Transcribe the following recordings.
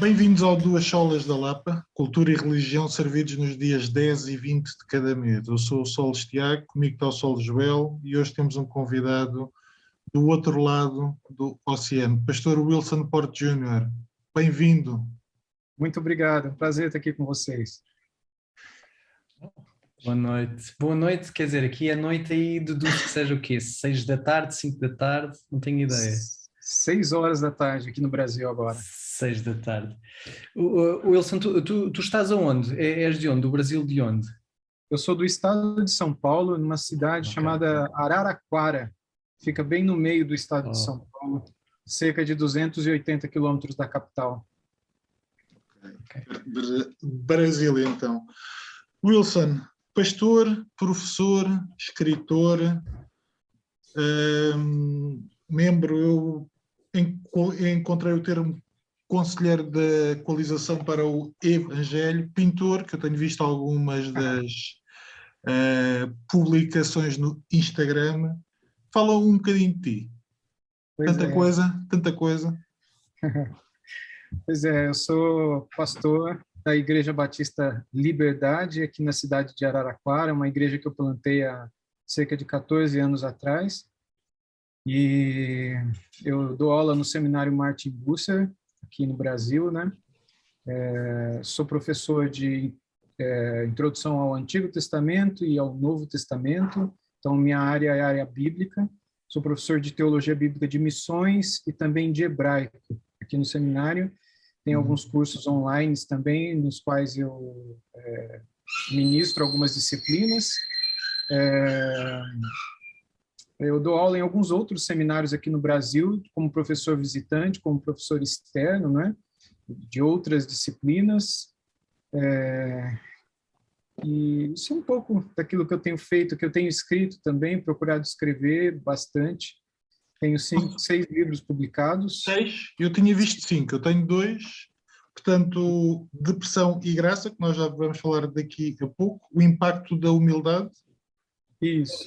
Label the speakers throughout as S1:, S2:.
S1: Bem-vindos ao Duas Solas da Lapa, Cultura e Religião servidos nos dias 10 e 20 de cada mês. Eu sou o Soles Tiago, comigo está o Soles Joel e hoje temos um convidado do outro lado do oceano, Pastor Wilson Porte Júnior. Bem-vindo.
S2: Muito obrigado, prazer estar aqui com vocês.
S3: Boa noite. Boa noite, quer dizer, aqui é noite aí deduz que seja o quê? 6 da tarde, 5 da tarde? Não tenho ideia.
S2: 6 horas da tarde aqui no Brasil agora.
S3: 6 da tarde. Wilson, tu estás aonde? És de onde? Do Brasil de onde?
S2: Eu sou do estado de São Paulo, numa cidade chamada Araraquara. Fica bem no meio do estado de São Paulo, cerca de 280 quilômetros da capital.
S1: Brasília, então. Wilson, pastor, professor, escritor, membro, eu encontrei o termo conselheiro da coalização para o Evangelho, pintor, que eu tenho visto algumas das publicações no Instagram. Fala um bocadinho de ti. Tanta coisa.
S2: Pois é, eu sou pastor da Igreja Batista Liberdade, aqui na cidade de Araraquara, uma igreja que eu plantei há cerca de 14 anos atrás. E eu dou aula no seminário Martin Bucer, aqui no Brasil, né? Sou professor de introdução ao Antigo Testamento e ao Novo Testamento, então minha área é a área bíblica. Sou professor de teologia bíblica de missões e também de hebraico aqui no seminário. Tem alguns cursos online também, nos quais eu ministro algumas disciplinas. Eu dou aula em alguns outros seminários aqui no Brasil, como professor visitante, como professor externo, né, de outras disciplinas. E isso é um pouco daquilo que eu tenho feito, que eu tenho escrito também, procurado escrever bastante. Tenho 6 livros publicados.
S1: 6? Eu tinha visto 5, eu tenho 2. Portanto, Depressão e Graça, que nós já vamos falar daqui a pouco. O Impacto da Humildade.
S2: Isso,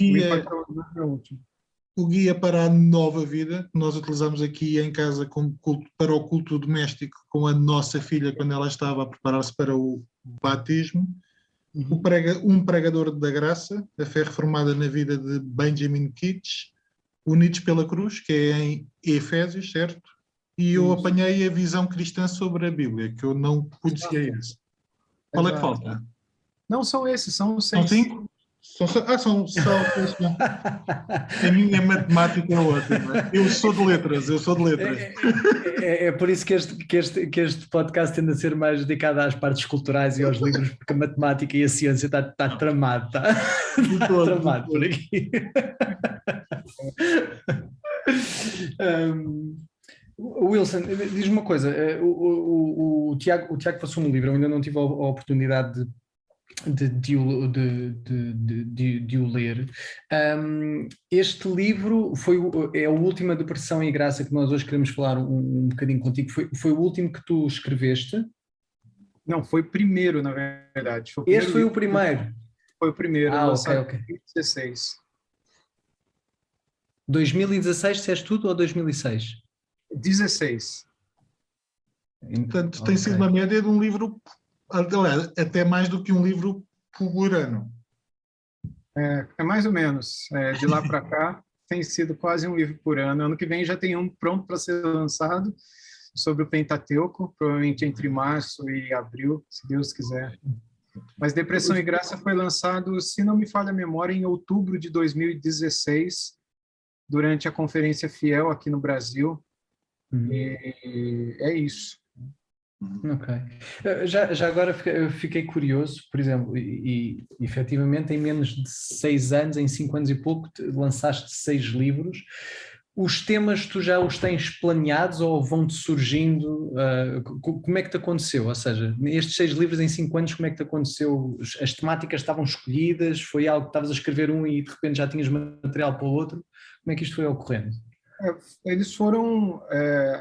S1: o Guia para a Nova Vida, que nós utilizamos aqui em casa como para o culto doméstico com a nossa filha quando ela estava a preparar-se para o batismo. Um Pregador da Graça, a fé reformada na vida de Benjamin Keach. Unidos pela Cruz, que é em Efésios, certo? E eu apanhei a visão cristã sobre a Bíblia, que eu não conhecia isso. Qual é que falta?
S2: Não, são esses, são 6.
S1: São 5? São 6. A minha matemática é ótima. Eu sou de letras.
S3: É por isso que este podcast tende a ser mais dedicado às partes culturais e aos livros, porque a matemática e a ciência está tramado, tramado por aqui. Wilson, diz-me uma coisa, o Tiago passou um livro, eu ainda não tive a oportunidade de o ler. Este livro é a última Depressão e Graça que nós hoje queremos falar um bocadinho contigo. Foi o último que tu escreveste?
S2: Não, foi o primeiro, na verdade.
S3: Este foi o primeiro?
S2: Foi o primeiro, lançado em 2016.
S3: 2016, disseste tudo, ou 2006?
S2: 16.
S1: Portanto, tem sido uma média de um livro, até mais do que um livro por ano.
S2: É mais ou menos. De lá para cá, tem sido quase um livro por ano. Ano que vem já tem um pronto para ser lançado sobre o Pentateuco, provavelmente entre março e abril, se Deus quiser. Mas Depressão e Graça foi lançado, se não me falha a memória, em outubro de 2016, durante a Conferência Fiel aqui no Brasil. E é isso.
S3: Ok. Já agora eu fiquei curioso, por exemplo, e efetivamente em menos de 6 anos, em 5 anos e pouco, lançaste 6 livros. Os temas tu já os tens planeados ou vão-te surgindo? Como é que te aconteceu? Ou seja, estes 6 livros em 5 anos, como é que te aconteceu? As temáticas estavam escolhidas? Foi algo que estavas a escrever um e de repente já tinhas material para o outro? Como é que isto foi ocorrendo?
S2: Eles foram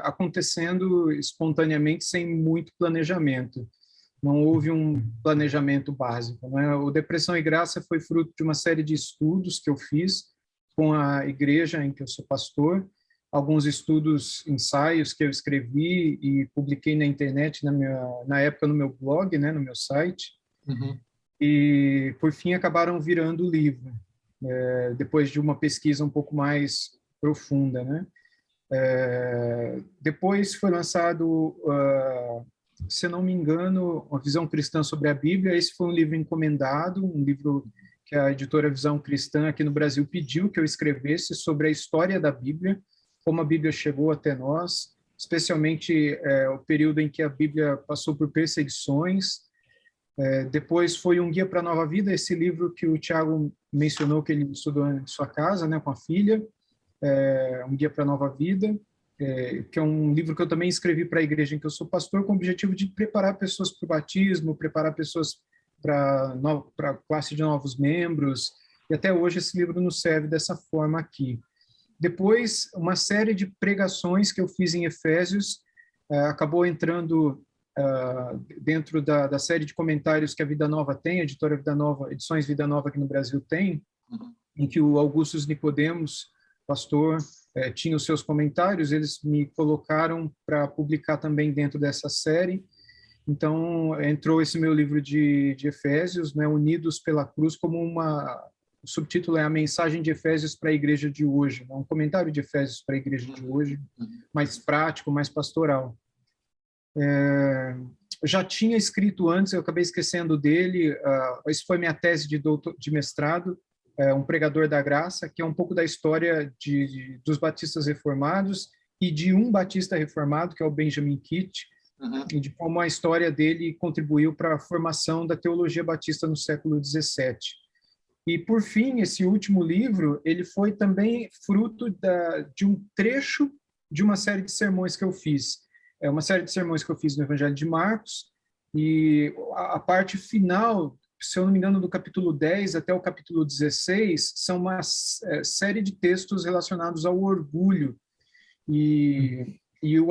S2: acontecendo espontaneamente, sem muito planejamento. Não houve um planejamento básico, né? O Depressão e Graça foi fruto de uma série de estudos que eu fiz com a igreja em que eu sou pastor, alguns estudos, ensaios que eu escrevi e publiquei na internet, na época no meu blog, né, no meu site, e por fim acabaram virando livro, depois de uma pesquisa um pouco mais profunda, né? Depois foi lançado, se não me engano, Uma Visão Cristã sobre a Bíblia. Esse foi um livro encomendado, um livro que a editora Visão Cristã aqui no Brasil pediu que eu escrevesse sobre a história da Bíblia, como a Bíblia chegou até nós, especialmente o período em que a Bíblia passou por perseguições. Depois foi Um Guia para a Nova Vida, esse livro que o Tiago mencionou que ele estudou em sua casa, né, com a filha, Um Guia para a Nova Vida, que é um livro que eu também escrevi para a igreja em que eu sou pastor, com o objetivo de preparar pessoas para o batismo, preparar pessoas para a classe de novos membros, e até hoje esse livro nos serve dessa forma aqui. Depois, uma série de pregações que eu fiz em Efésios acabou entrando dentro da série de comentários que a Vida Nova tem, a editora Vida Nova, Edições Vida Nova aqui no Brasil tem, em que o Augustus Nicodemos, pastor, tinha os seus comentários, eles me colocaram para publicar também dentro dessa série. Então, entrou esse meu livro de Efésios, né, Unidos pela Cruz, como o subtítulo é A Mensagem de Efésios para a Igreja de Hoje, né, um comentário de Efésios para a Igreja de hoje, mais prático, mais pastoral. Já tinha escrito antes, eu acabei esquecendo dele, isso foi minha tese de mestrado, Um Pregador da Graça, que é um pouco da história dos batistas reformados e de um batista reformado, que é o Benjamin Kitt, e de como a história dele contribuiu para a formação da teologia batista no século XVII. E, por fim, esse último livro, ele foi também fruto de um trecho de uma série de sermões que eu fiz. É uma série de sermões que eu fiz no Evangelho de Marcos, e a parte final, se eu não me engano, do capítulo 10 até o capítulo 16, são uma série de textos relacionados ao orgulho e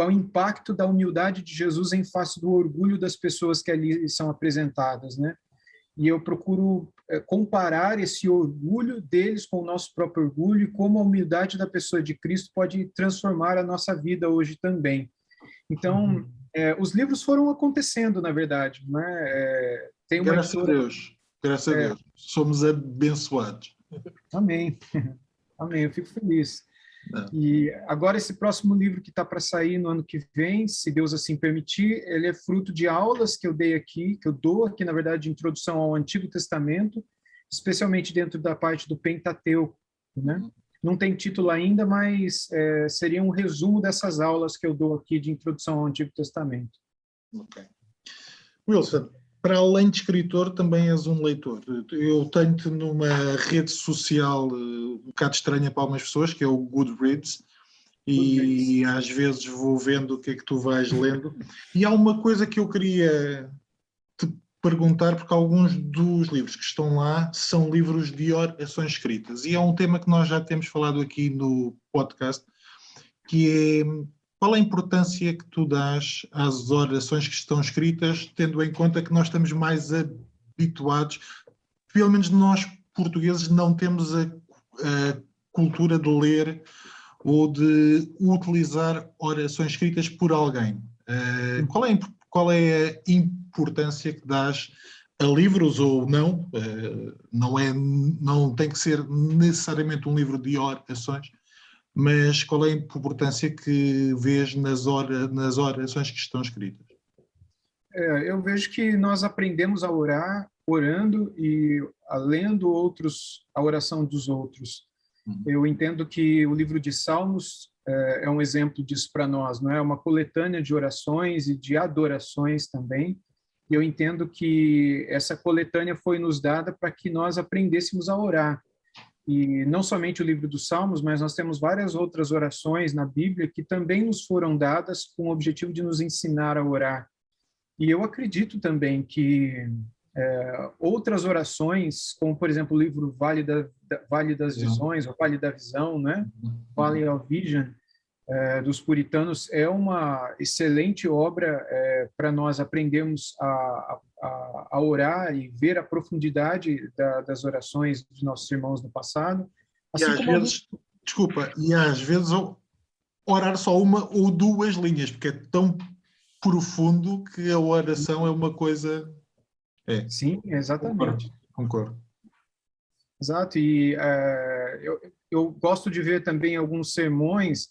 S2: ao impacto da humildade de Jesus em face do orgulho das pessoas que ali são apresentadas, né? E eu procuro comparar esse orgulho deles com o nosso próprio orgulho e como a humildade da pessoa de Cristo pode transformar a nossa vida hoje também. Então, os livros foram acontecendo, na verdade, né? Tem uma
S1: Graças a Deus. Graças a Deus. Somos abençoados.
S2: Amém. Amém. Eu fico feliz. E agora esse próximo livro que está para sair no ano que vem, se Deus assim permitir, ele é fruto de aulas que eu dei aqui, que eu dou aqui, na verdade, de introdução ao Antigo Testamento, especialmente dentro da parte do Pentateuco, né? Não tem título ainda, mas seria um resumo dessas aulas que eu dou aqui de introdução ao Antigo Testamento.
S1: Ok. Wilson, para além de escritor, também és um leitor. Eu tenho-te numa rede social um bocado estranha para algumas pessoas, que é o Goodreads, e às vezes vou vendo o que é que tu vais lendo. E há uma coisa que eu queria te perguntar, porque alguns dos livros que estão lá são livros de orações escritas, e é um tema que nós já temos falado aqui no podcast, que é: qual a importância que tu dás às orações que estão escritas, tendo em conta que nós estamos mais habituados, pelo menos nós portugueses não temos a cultura de ler ou de utilizar orações escritas por alguém. Qual é a importância que dás a livros ou não? Não tem que ser necessariamente um livro de orações, mas qual é a importância que vês nas orações que estão escritas?
S2: Eu vejo que nós aprendemos a orar orando e lendo a oração dos outros. Eu entendo que o livro de Salmos é um exemplo disso para nós, não é? Uma coletânea de orações e de adorações também. E eu entendo que essa coletânea foi nos dada para que nós aprendêssemos a orar. E não somente o livro dos Salmos, mas nós temos várias outras orações na Bíblia que também nos foram dadas com o objetivo de nos ensinar a orar. E eu acredito também que outras orações, como, por exemplo, o livro Vale das Visões, ou Vale da Visão, né? Valley of Vision, dos puritanos, é uma excelente obra para nós aprendermos a orar e ver a profundidade das orações dos nossos irmãos no passado.
S1: Assim, e às vezes, desculpa, e às vezes orar só uma ou duas linhas, porque é tão profundo que a oração é uma coisa...
S2: Sim, exatamente.
S1: Concordo.
S2: Exato, e eu gosto de ver também alguns sermões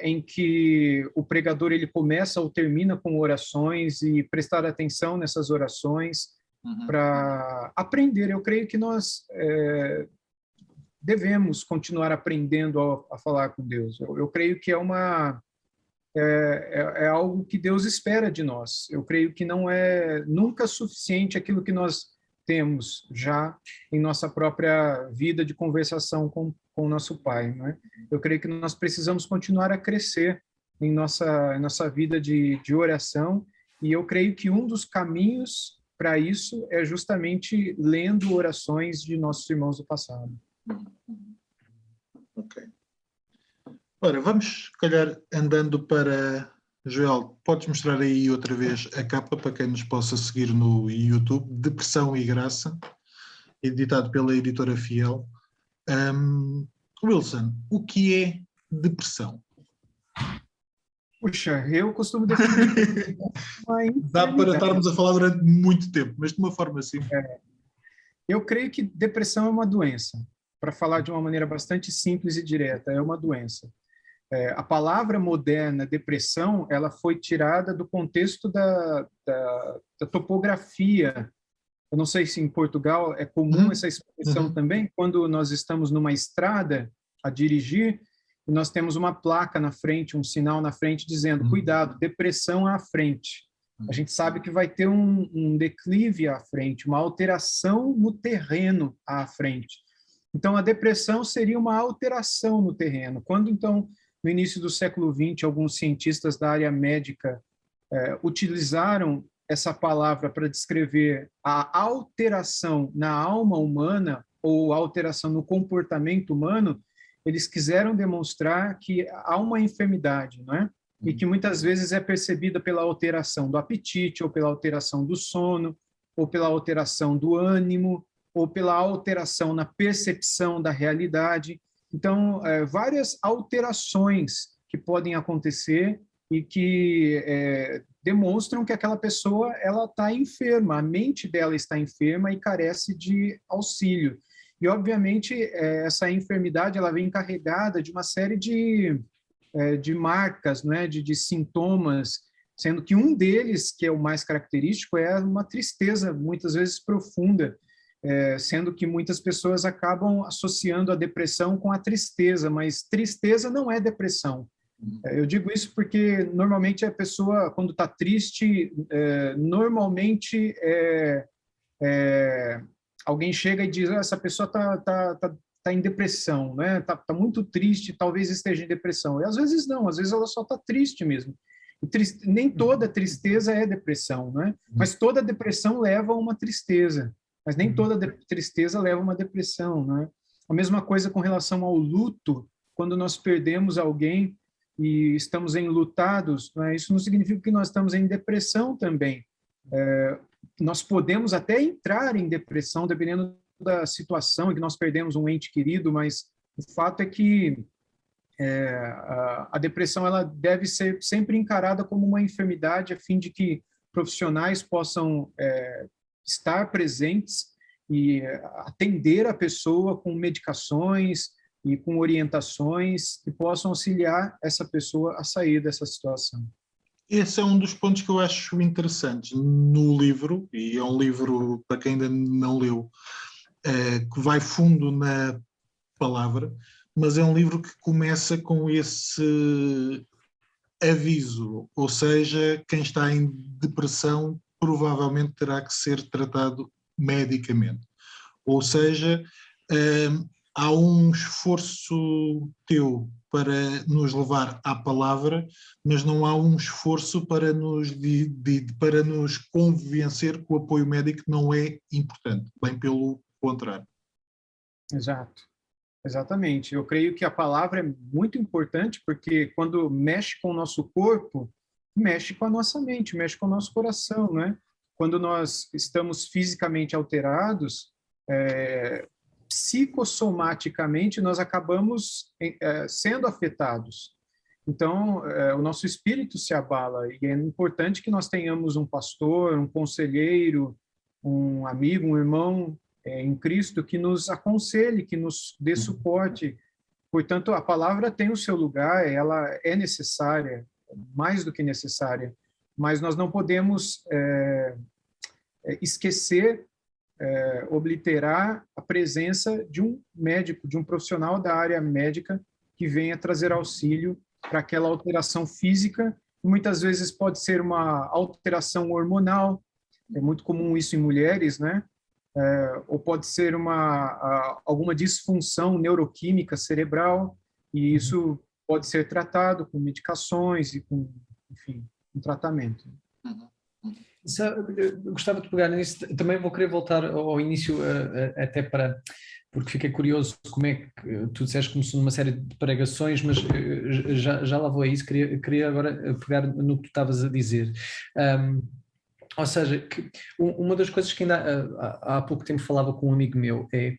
S2: em que o pregador ele começa ou termina com orações e prestar atenção nessas orações para aprender. Eu creio que nós devemos continuar aprendendo a falar com Deus. Eu creio que é algo que Deus espera de nós. Eu creio que não é nunca suficiente aquilo que nós temos já em nossa própria vida de conversação com o nosso Pai, não é? Eu creio que nós precisamos continuar a crescer em nossa vida de oração, e eu creio que um dos caminhos para isso é justamente lendo orações de nossos irmãos do passado.
S1: Ok. Ora, vamos, se calhar, andando para... Joel, podes mostrar aí outra vez a capa para quem nos possa seguir no YouTube, Depressão e Graça, editado pela editora Fiel. Wilson, o que é depressão?
S2: Puxa, eu costumo definir
S1: Dá para estarmos a falar durante muito tempo, mas de uma forma simples.
S2: Eu creio que depressão é uma doença. Para falar de uma maneira bastante simples e direta, é uma doença. A palavra moderna, depressão, ela foi tirada do contexto da topografia. Eu não sei se em Portugal é comum essa expressão também, quando nós estamos numa estrada a dirigir, e nós temos uma placa na frente, um sinal na frente dizendo, cuidado, depressão à frente. A gente sabe que vai ter um declive à frente, uma alteração no terreno à frente. Então, a depressão seria uma alteração no terreno. Quando, então, no início do século XX, alguns cientistas da área médica utilizaram essa palavra para descrever a alteração na alma humana ou alteração no comportamento humano, eles quiseram demonstrar que há uma enfermidade, não é? E que muitas vezes é percebida pela alteração do apetite, ou pela alteração do sono, ou pela alteração do ânimo, ou pela alteração na percepção da realidade. Então, várias alterações que podem acontecer e que demonstram que aquela pessoa ela está enferma, a mente dela está enferma e carece de auxílio. E, obviamente, essa enfermidade ela vem carregada de uma série de marcas, né, de sintomas, sendo que um deles, que é o mais característico, é uma tristeza, muitas vezes profunda, sendo que muitas pessoas acabam associando a depressão com a tristeza, mas tristeza não é depressão. Eu digo isso porque, normalmente, a pessoa, quando está triste, normalmente alguém chega e diz, essa pessoa está em depressão, né? Tá muito triste, talvez esteja em depressão. E às vezes não, às vezes ela só está triste mesmo. Nem toda tristeza é depressão, né? Mas toda depressão leva a uma tristeza. Mas nem toda tristeza leva a uma depressão, né? A mesma coisa com relação ao luto, quando nós perdemos alguém e estamos enlutados, né? Isso não significa que nós estamos em depressão também. Nós podemos até entrar em depressão, dependendo da situação em que nós perdemos um ente querido, mas o fato é que a depressão ela deve ser sempre encarada como uma enfermidade, a fim de que profissionais possam estar presentes e atender a pessoa com medicações e com orientações que possam auxiliar essa pessoa a sair dessa situação.
S1: Esse é um dos pontos que eu acho interessantes no livro, e é um livro, para quem ainda não leu, que vai fundo na palavra, mas é um livro que começa com esse aviso, ou seja, quem está em depressão provavelmente terá que ser tratado medicamente. Ou seja, há um esforço teu para nos levar à palavra, mas não há um esforço para nos convencer que o apoio médico não é importante, bem pelo contrário.
S2: Exato, exatamente. Eu creio que a palavra é muito importante porque quando mexe com o nosso corpo, mexe com a nossa mente, mexe com o nosso coração, né? Quando nós estamos fisicamente alterados, psicossomaticamente nós acabamos sendo afetados. Então, o nosso espírito se abala, e é importante que nós tenhamos um pastor, um conselheiro, um amigo, um irmão em Cristo que nos aconselhe, que nos dê suporte. Portanto, a palavra tem o seu lugar, ela é necessária, mais do que necessária, mas nós não podemos esquecer, obliterar a presença de um médico, de um profissional da área médica que venha trazer auxílio para aquela alteração física. Muitas vezes pode ser uma alteração hormonal, é muito comum isso em mulheres, né? Ou pode ser alguma disfunção neuroquímica cerebral, e isso pode ser tratado com medicações e com, enfim, um tratamento.
S3: Eu gostava de pegar nisso, também vou querer voltar ao início, até porque fiquei curioso como é que tu disseste que começou numa série de pregações, mas já lá vou a isso, queria agora pegar no que tu estavas a dizer. Ou seja, que uma das coisas que ainda há pouco tempo falava com um amigo meu é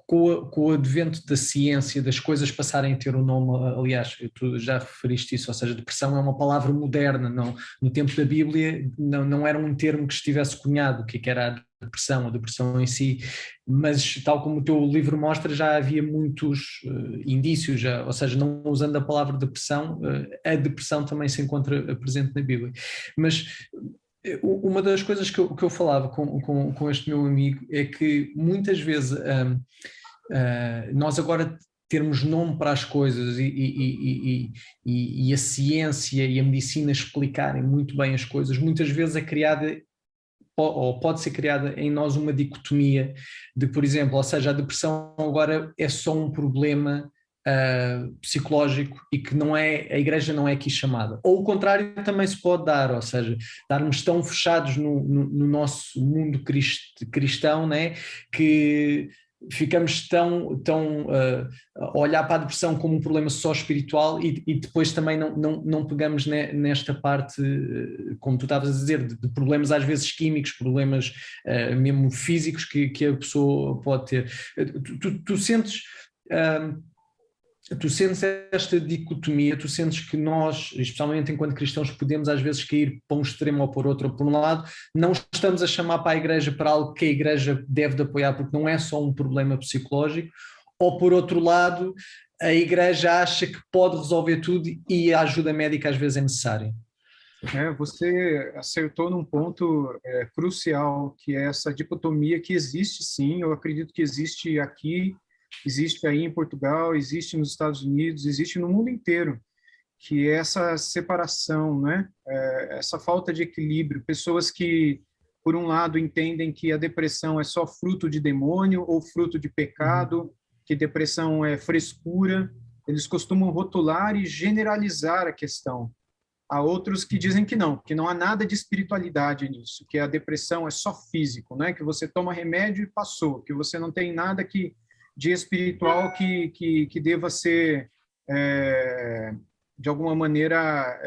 S3: com o advento da ciência, das coisas passarem a ter um nome, aliás, tu já referiste isso, ou seja, depressão é uma palavra moderna, não, no tempo da Bíblia não era um termo que estivesse cunhado, o que era a depressão em si, mas tal como o teu livro mostra, já havia muitos indícios, ou seja, não usando a palavra depressão, a depressão também se encontra presente na Bíblia. Mas uma das coisas que eu falava com este meu amigo é que muitas vezes nós agora termos nome para as coisas e a ciência e a medicina explicarem muito bem as coisas, muitas vezes é criada ou pode ser criada em nós uma dicotomia de, por exemplo, ou seja, a depressão agora é só um problema psicológico e que a igreja não é aqui chamada. Ou o contrário também se pode dar, ou seja, estarmos tão fechados no nosso mundo cristão, né, que ficamos tão a olhar para a depressão como um problema só espiritual e depois também não pegamos nesta parte, como tu estavas a dizer, de problemas às vezes químicos, problemas mesmo físicos que a pessoa pode ter. Tu sentes esta dicotomia, tu sentes que nós, especialmente enquanto cristãos, podemos às vezes cair para um extremo ou para outro, ou por um lado, não estamos a chamar para a igreja para algo que a igreja deve de apoiar, porque não é só um problema psicológico, ou por outro lado, a igreja acha que pode resolver tudo e a ajuda médica às vezes é necessária.
S2: Você acertou num ponto crucial, que é essa dicotomia que existe sim, eu acredito que existe aqui, existe aí em Portugal, existe nos Estados Unidos, existe no mundo inteiro, que é essa separação, né? Essa falta de equilíbrio. Pessoas que, por um lado, entendem que a depressão é só fruto de demônio ou fruto de pecado, que depressão é frescura. Eles costumam rotular e generalizar a questão. Há outros que dizem que não há nada de espiritualidade nisso, que a depressão é só físico, né? Que você toma remédio e passou, que você não tem nada de espiritual que deva ser, de alguma maneira,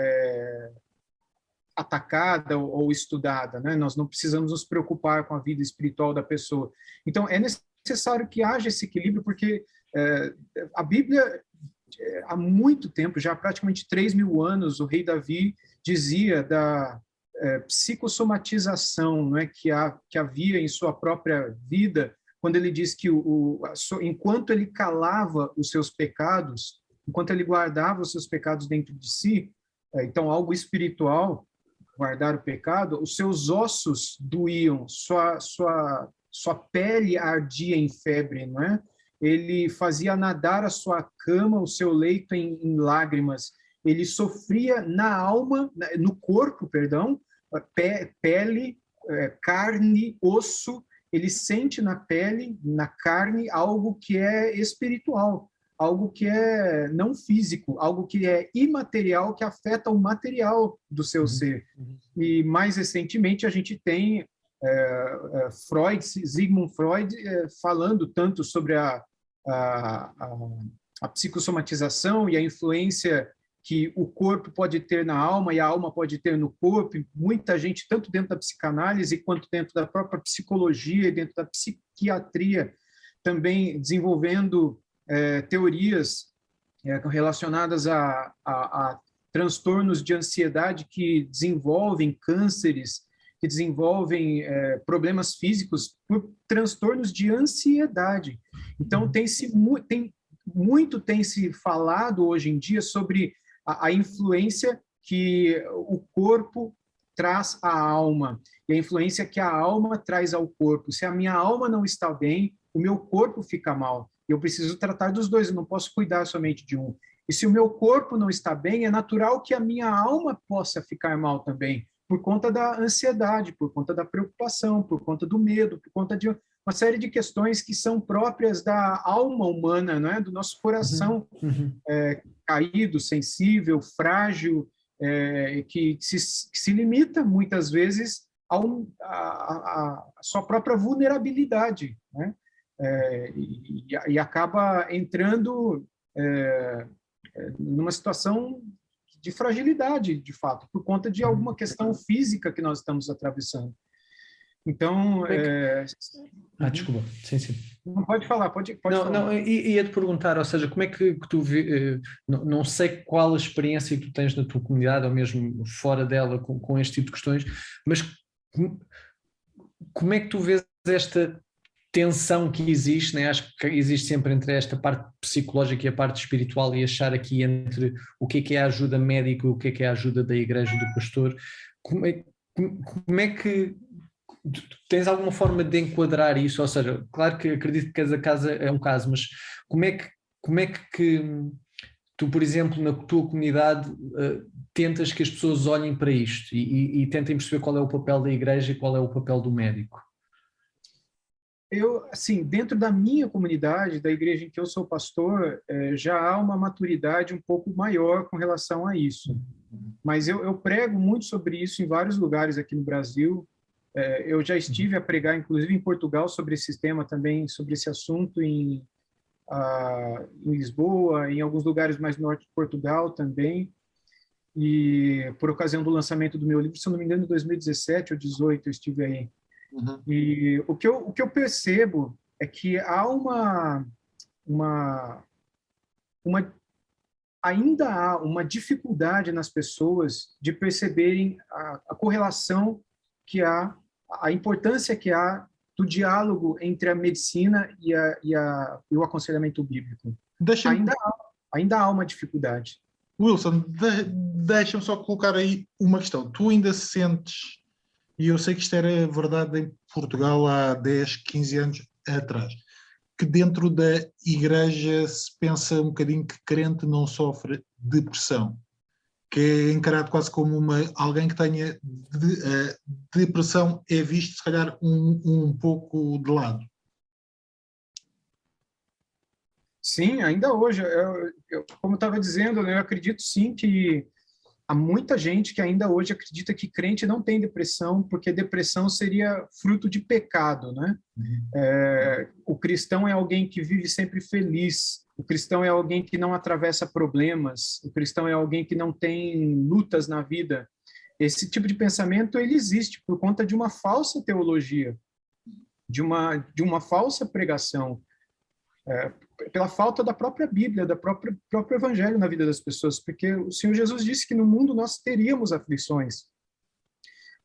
S2: atacada ou estudada, né? Nós não precisamos nos preocupar com a vida espiritual da pessoa. Então, é necessário que haja esse equilíbrio, porque a Bíblia, há muito tempo, já há praticamente 3.000 anos, o rei Davi dizia da psicossomatização, não é, que havia em sua própria vida, quando ele diz que enquanto ele calava os seus pecados, enquanto ele guardava os seus pecados dentro de si, então algo espiritual, guardar o pecado, os seus ossos doíam, sua pele ardia em febre, não é? Ele fazia nadar a sua cama, o seu leito em lágrimas, ele sofria na alma, no corpo, perdão, pele, carne, osso, ele sente na pele, na carne, algo que é espiritual, algo que é não físico, algo que é imaterial, que afeta o material do seu ser. E, mais recentemente, a gente tem Sigmund Freud, falando tanto sobre a psicossomatização e a influência que o corpo pode ter na alma e a alma pode ter no corpo. E muita gente, tanto dentro da psicanálise quanto dentro da própria psicologia e dentro da psiquiatria, também desenvolvendo teorias relacionadas a transtornos de ansiedade que desenvolvem cânceres, que desenvolvem problemas físicos por transtornos de ansiedade. Então, tem se falado hoje em dia sobre a influência que o corpo traz à alma e a influência que a alma traz ao corpo. Se a minha alma não está bem, o meu corpo fica mal. Eu preciso tratar dos dois, eu não posso cuidar somente de um. E se o meu corpo não está bem, é natural que a minha alma possa ficar mal também, por conta da ansiedade, por conta da preocupação, por conta do medo, por conta de uma série de questões que são próprias da alma humana, não é? Do nosso coração caído, sensível, frágil, que se limita muitas vezes a sua própria vulnerabilidade, né? E acaba entrando numa situação de fragilidade, de fato, por conta de alguma questão física que nós estamos atravessando. Então...
S3: desculpa. Sim.
S2: Não, pode falar, pode falar.
S3: Não, ia-te perguntar, ou seja, como é que tu vês, não sei qual a experiência que tu tens na tua comunidade, ou mesmo fora dela, com este tipo de questões, mas como é que tu vês esta tensão que existe, né? Acho que existe sempre entre esta parte psicológica e a parte espiritual, e achar aqui entre o que é a ajuda médica e o que é a ajuda da igreja, do pastor. Como é que tens alguma forma de enquadrar isso? Ou seja, claro que acredito que cada caso é um caso, mas como é que tu, por exemplo, na tua comunidade, tentas que as pessoas olhem para isto e tentem perceber qual é o papel da igreja e qual é o papel do médico?
S2: Assim, dentro da minha comunidade, da igreja em que eu sou pastor, já há uma maturidade um pouco maior com relação a isso. Mas eu prego muito sobre isso em vários lugares aqui no Brasil. Eu já estive a pregar, inclusive, em Portugal, sobre esse tema também, sobre esse assunto em Lisboa, em alguns lugares mais no norte de Portugal também. E por ocasião do lançamento do meu livro, se eu não me engano, em 2017 ou 2018, eu estive aí. E o que eu percebo é que há ainda há uma dificuldade nas pessoas de perceberem a correlação que há, a importância que há do diálogo entre a medicina e o aconselhamento bíblico. Ainda há uma dificuldade.
S1: Wilson, deixa-me só colocar aí uma questão. Tu ainda sentes, e eu sei que isto era verdade em Portugal há 10, 15 anos atrás, que dentro da igreja se pensa um bocadinho que crente não sofre depressão, que é encarado quase como alguém que tenha depressão é visto, se calhar, um pouco de lado.
S2: Sim, ainda hoje. Como eu estava dizendo, eu acredito sim que há muita gente que ainda hoje acredita que crente não tem depressão, porque depressão seria fruto de pecado, né? O cristão é alguém que vive sempre feliz, o cristão é alguém que não atravessa problemas, o cristão é alguém que não tem lutas na vida. Esse tipo de pensamento, ele existe por conta de uma falsa teologia, de uma falsa pregação, pela falta da própria Bíblia, do próprio Evangelho na vida das pessoas, porque o Senhor Jesus disse que no mundo nós teríamos aflições,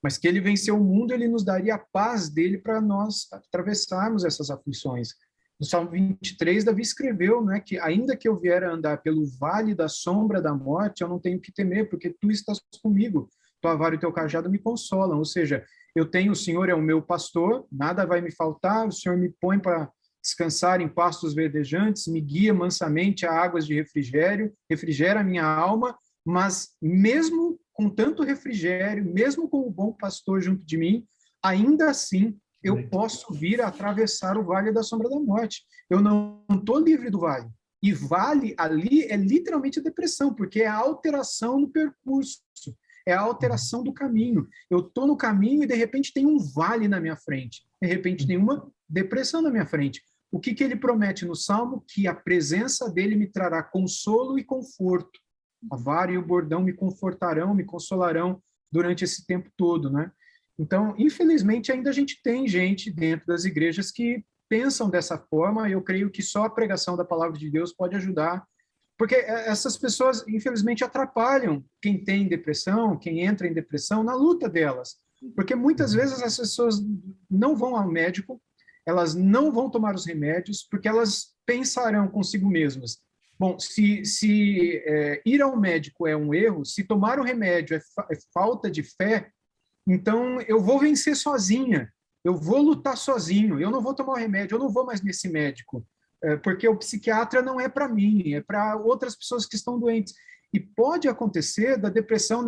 S2: mas que Ele venceu o mundo, Ele nos daria a paz dele para nós atravessarmos essas aflições. No Salmo 23, Davi escreveu, né, que ainda que eu vier a andar pelo vale da sombra da morte, eu não tenho que temer, porque Tu estás comigo, Tua vara e Teu cajado me consolam. Ou seja, o Senhor é o meu pastor, nada vai me faltar, o Senhor me põe para descansar em pastos verdejantes, me guia mansamente a águas de refrigério, refrigera a minha alma, mas mesmo com tanto refrigério, mesmo com o bom pastor junto de mim, ainda assim eu posso vir a atravessar o vale da sombra da morte. Eu não estou livre do vale. E vale ali é literalmente a depressão, porque é a alteração no percurso, é a alteração do caminho. Eu estou no caminho e de repente tem um vale na minha frente, de repente tem uma depressão na minha frente. O que ele promete no Salmo? Que a presença dele me trará consolo e conforto. A vara e o bordão me confortarão, me consolarão durante esse tempo todo, né? Então, infelizmente, ainda a gente tem gente dentro das igrejas que pensam dessa forma, e eu creio que só a pregação da palavra de Deus pode ajudar porque essas pessoas, infelizmente, atrapalham quem tem depressão, quem entra em depressão, na luta delas. Porque muitas vezes as pessoas não vão ao médico, elas não vão tomar os remédios, porque elas pensarão consigo mesmas. Bom, se ir ao médico é um erro, se tomar o remédio é falta de fé, então eu vou vencer sozinha, eu vou lutar sozinho, eu não vou tomar o remédio, eu não vou mais nesse médico, porque o psiquiatra não é para mim, é para outras pessoas que estão doentes. E pode acontecer da depressão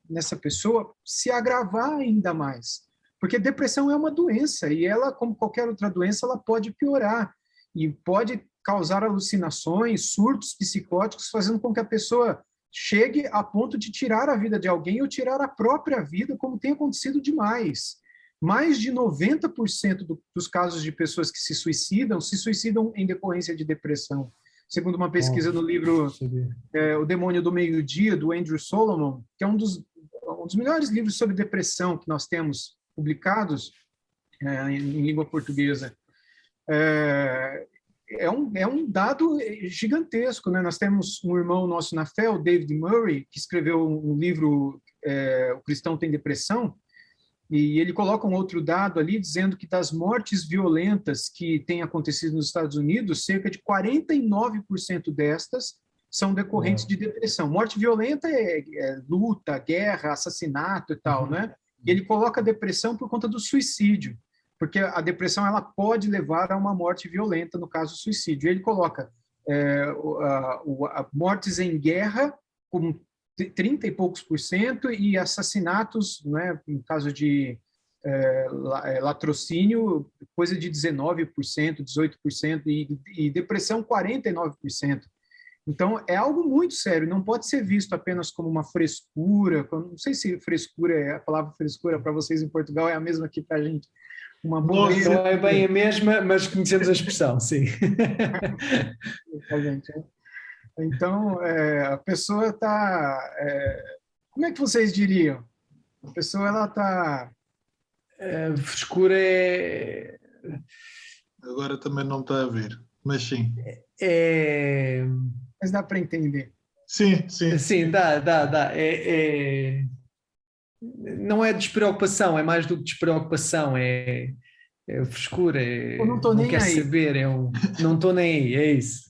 S2: nessa pessoa se agravar ainda mais, porque depressão é uma doença e ela, como qualquer outra doença, ela pode piorar e pode causar alucinações, surtos psicóticos, fazendo com que a pessoa chegue a ponto de tirar a vida de alguém ou tirar a própria vida, como tem acontecido demais. Mais de 90% dos casos de pessoas que se suicidam em decorrência de depressão. Segundo uma pesquisa no livro O Demônio do Meio-Dia, do Andrew Solomon, que é um dos melhores livros sobre depressão que nós temos publicados em língua portuguesa. É um dado gigantesco, né? Nós temos um irmão nosso na fé, o David Murray, que escreveu um livro, O Cristão Tem Depressão, e ele coloca um outro dado ali, dizendo que das mortes violentas que têm acontecido nos Estados Unidos, cerca de 49% destas são decorrentes de depressão. Morte violenta é luta, guerra, assassinato e tal, né? E ele coloca a depressão por conta do suicídio, porque a depressão ela pode levar a uma morte violenta, no caso do suicídio. Ele coloca mortes em guerra como 30 e poucos % e assassinatos, né, em caso de latrocínio, coisa de 19%, 18%, e depressão 49%. Então, é algo muito sério, não pode ser visto apenas como uma frescura, não sei se frescura, a palavra frescura para vocês em Portugal é a mesma aqui para a gente. Uma bobeira.
S3: Não é bem a mesma, mas conhecemos a expressão, sim.
S2: Então, a pessoa está... como é que vocês diriam? A pessoa, ela está...
S3: Frescura é...
S1: Agora também não está a ver, mas sim.
S2: Mas dá para entender.
S1: Sim, sim.
S3: Sim, dá. Não é despreocupação, é mais do que despreocupação, é frescura,
S2: Eu não estou nem
S3: quer
S2: aí.
S3: saber, não estou nem aí, é isso.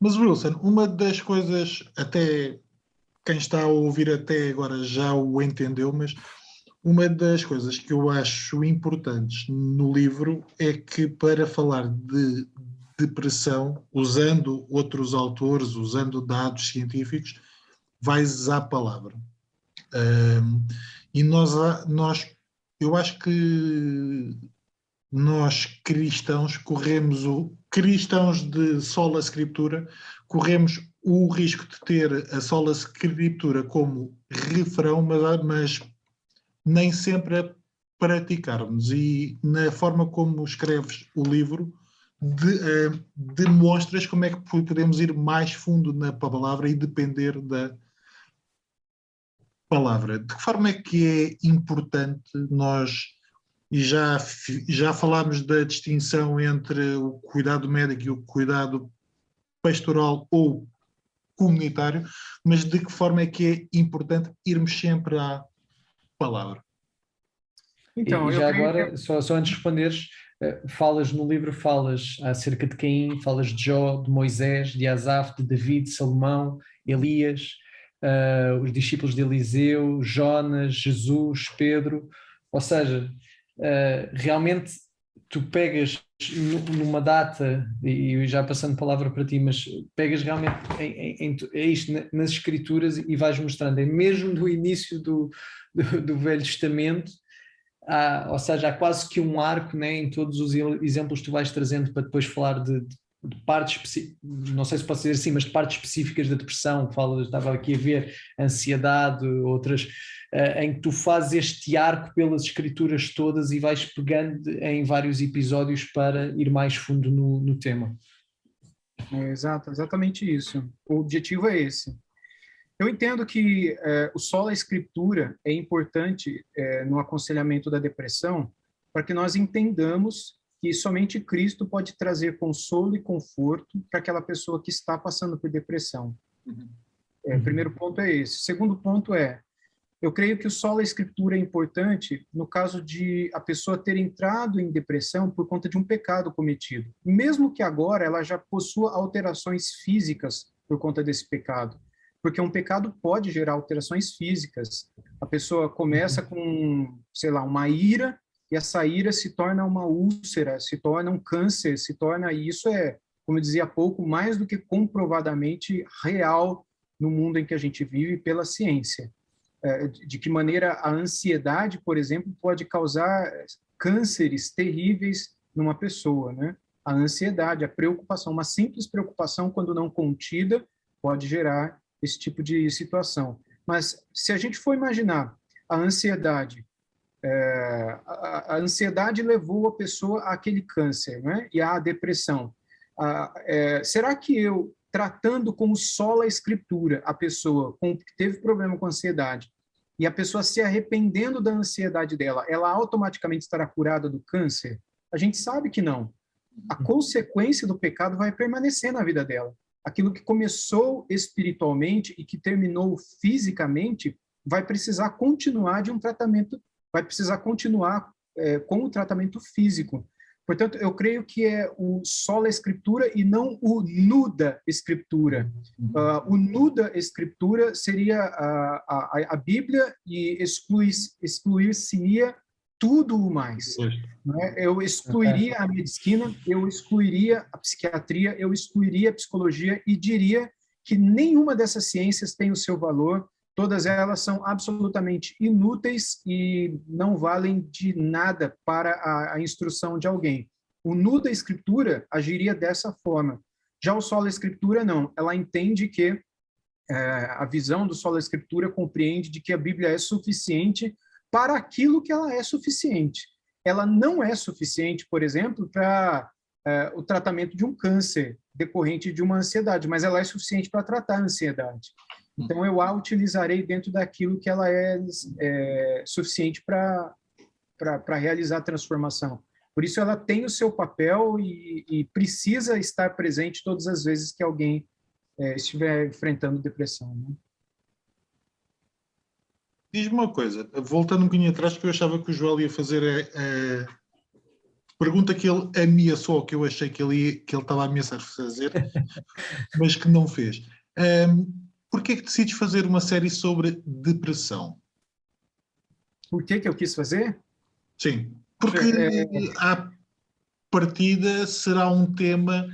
S1: Mas, Wilson, uma das coisas, até quem está a ouvir até agora já o entendeu, mas uma das coisas que eu acho importantes no livro é que, para falar de depressão, usando outros autores, usando dados científicos, vais à palavra. E eu acho que nós cristãos cristãos de sola escritura, corremos o risco de ter a sola escritura como refrão, mas nem sempre a praticarmos. E na forma como escreves o livro, demonstras como é que podemos ir mais fundo na palavra e depender da palavra. De que forma é que é importante nós, e já falámos da distinção entre o cuidado médico e o cuidado pastoral ou comunitário, mas de que forma é que é importante irmos sempre à palavra?
S3: Então, e já agora, só antes de responderes, no livro falas acerca de Caim, falas de Jó, de Moisés, de Asaf, de David, Salomão, Elias, os discípulos de Eliseu, Jonas, Jesus, Pedro, ou seja, realmente tu pegas numa data, e já passando a palavra para ti, mas pegas realmente nas escrituras e vais mostrando, mesmo no início do Velho Testamento, ou seja, há quase que um arco, né, em todos os exemplos que tu vais trazendo para depois falar de partes, não sei se posso dizer assim, mas de partes específicas da depressão. Estava aqui a ver ansiedade, outras, em que tu fazes este arco pelas escrituras todas e vais pegando em vários episódios para ir mais fundo no tema.
S2: Exatamente isso. O objetivo é esse. Eu entendo que o sola escritura é importante no aconselhamento da depressão, para que nós entendamos que somente Cristo pode trazer consolo e conforto para aquela pessoa que está passando por depressão. Primeiro ponto é esse. Segundo ponto é, eu creio que o sola escritura é importante no caso de a pessoa ter entrado em depressão por conta de um pecado cometido. Mesmo que agora ela já possua alterações físicas por conta desse pecado. Porque um pecado pode gerar alterações físicas. A pessoa começa com, sei lá, uma ira, e essa ira se torna uma úlcera, se torna um câncer, se torna, e isso é, como eu dizia há pouco, mais do que comprovadamente real no mundo em que a gente vive pela ciência. De que maneira a ansiedade, por exemplo, pode causar cânceres terríveis numa pessoa, né? A ansiedade, a preocupação, uma simples preocupação, quando não contida, pode gerar esse tipo de situação. Mas se a gente for imaginar a ansiedade, a ansiedade levou a pessoa àquele câncer, né? E à depressão. Será que eu, tratando como sola escritura a pessoa que teve problema com ansiedade, e a pessoa se arrependendo da ansiedade dela, ela automaticamente estará curada do câncer? A gente sabe que não. A consequência do pecado vai permanecer na vida dela. Aquilo que começou espiritualmente e que terminou fisicamente vai precisar continuar de um tratamento, vai precisar continuar com o tratamento físico. Portanto, eu creio que é o sola escritura e não o nuda escritura. O nuda escritura seria a Bíblia e excluir-se-ia tudo o mais. Né? Eu excluiria a medicina, eu excluiria a psiquiatria, eu excluiria a psicologia e diria que nenhuma dessas ciências tem o seu valor, todas elas são absolutamente inúteis e não valem de nada para a instrução de alguém. O nuda escritura agiria dessa forma. Já o sola escritura não, ela entende que a visão do sola escritura compreende de que a Bíblia é suficiente para aquilo que ela é suficiente. Ela não é suficiente, por exemplo, para o tratamento de um câncer decorrente de uma ansiedade, mas ela é suficiente para tratar a ansiedade. Então, eu a utilizarei dentro daquilo que ela é suficiente para realizar a transformação. Por isso, ela tem o seu papel e precisa estar presente todas as vezes que alguém estiver enfrentando depressão. Né?
S1: Diz-me uma coisa, voltando um bocadinho atrás, que eu achava que o Joel ia fazer pergunta que ele ameaçou, que eu achei que ele estava a ameaçar fazer, mas que não fez. Porquê que decides fazer uma série sobre depressão?
S2: Por que eu quis fazer?
S1: Sim, porque à partida será um tema,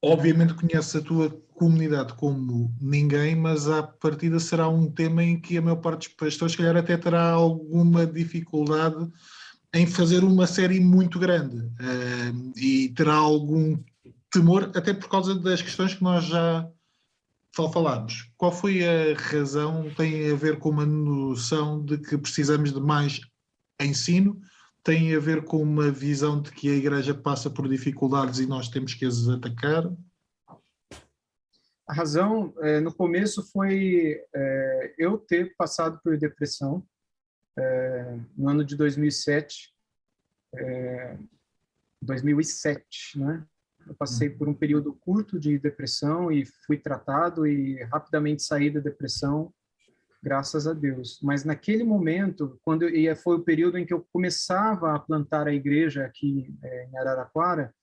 S1: obviamente conheces a tua comunidade como ninguém, mas à partida será um tema em que a maior parte dos pastores, se calhar, até terá alguma dificuldade em fazer uma série muito grande e terá algum temor, até por causa das questões que nós já falámos. Qual foi a razão? Tem a ver com uma noção de que precisamos de mais ensino? Tem a ver com uma visão de que a Igreja passa por dificuldades e nós temos que as atacar?
S2: A razão, no começo, foi eu ter passado por depressão no ano de 2007, né? Eu passei por um período curto de depressão e fui tratado e rapidamente saí da depressão, graças a Deus. Mas naquele momento, foi o período em que eu começava a plantar a igreja aqui em Araraquara,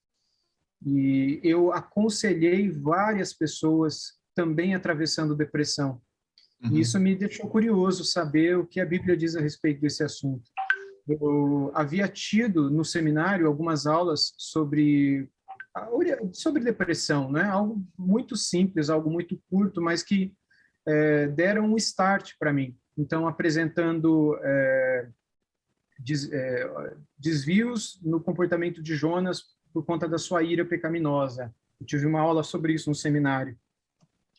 S2: e eu aconselhei várias pessoas também atravessando depressão. E isso me deixou curioso saber o que a Bíblia diz a respeito desse assunto. Eu havia tido no seminário algumas aulas sobre depressão, né? Algo muito simples, algo muito curto, mas que deram um start para mim. Então, apresentando desvios no comportamento de Jonas por conta da sua ira pecaminosa. Eu tive uma aula sobre isso no seminário,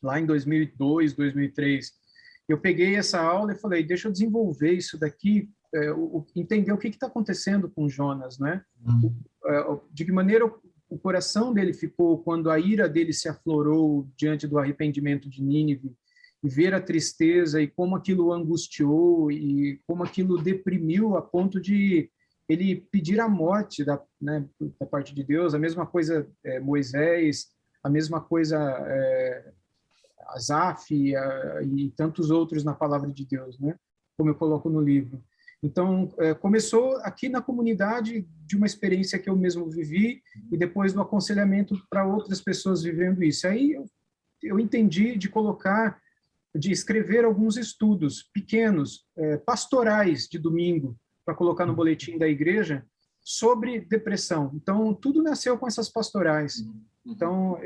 S2: lá em 2002, 2003. Eu peguei essa aula e falei, deixa eu desenvolver isso daqui, entender o que está acontecendo com Jonas, né? De que maneira o coração dele ficou quando a ira dele se aflorou diante do arrependimento de Nínive, e ver a tristeza e como aquilo o angustiou e como aquilo deprimiu a ponto de ele pedir a morte né, da parte de Deus, a mesma coisa Moisés, a mesma coisa Asaf e tantos outros na palavra de Deus, né? Como eu coloco no livro. Então, começou aqui na comunidade de uma experiência que eu mesmo vivi e depois do aconselhamento para outras pessoas vivendo isso. Aí eu entendi de escrever alguns estudos pequenos, pastorais de domingo, para colocar no boletim da igreja, sobre depressão. Então, tudo nasceu com essas pastorais. Então,